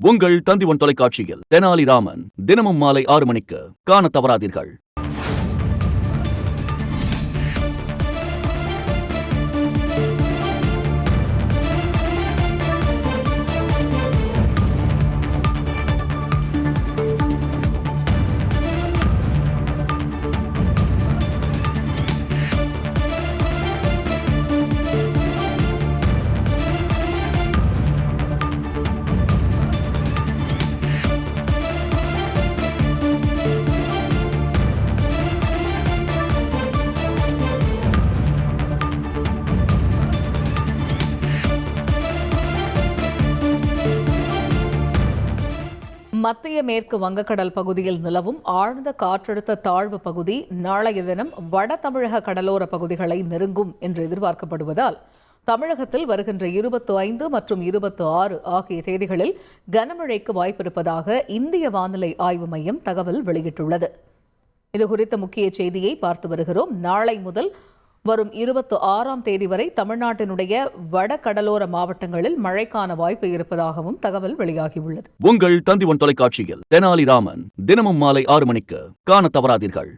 உங்கள் தந்திவன் தொலைக்காட்சியில் தெனாலிராமன் தினமும் மாலை 6 மணிக்கு காணத் தவறாதீர்கள். மத்திய மேற்கு வங்கக்கடல் பகுதியில் நிலவும் ஆழ்ந்த காற்றழுத்த தாழ்வு பகுதி நாளைய தினம் வட தமிழக கடலோர பகுதிகளை நெருங்கும் என்று எதிர்பார்க்கப்படுவதால் தமிழகத்தில் வருகின்ற 25 மற்றும் 26 ஆகிய தேதிகளில் கனமழைக்கு வாய்ப்பிருப்பதாக இந்திய வானிலை ஆய்வு மையம் தகவல் வெளியிட்டுள்ளது. இதுகுறித்த முக்கிய செய்தியை பார்த்து வருகிறோம். நாளை முதல் வரும் 26ஆம் தேதி வரை தமிழ்நாட்டினுடைய வட கடலோர மாவட்டங்களில் மழைக்கான வாய்ப்பு இருப்பதாகவும் தகவல் வெளியாகியுள்ளது. உங்கள் தந்திவன் தொலைக்காட்சியில் தெனாலிராமன் தினமும் மாலை 6 மணிக்கு காணத் தவறாதீர்கள்.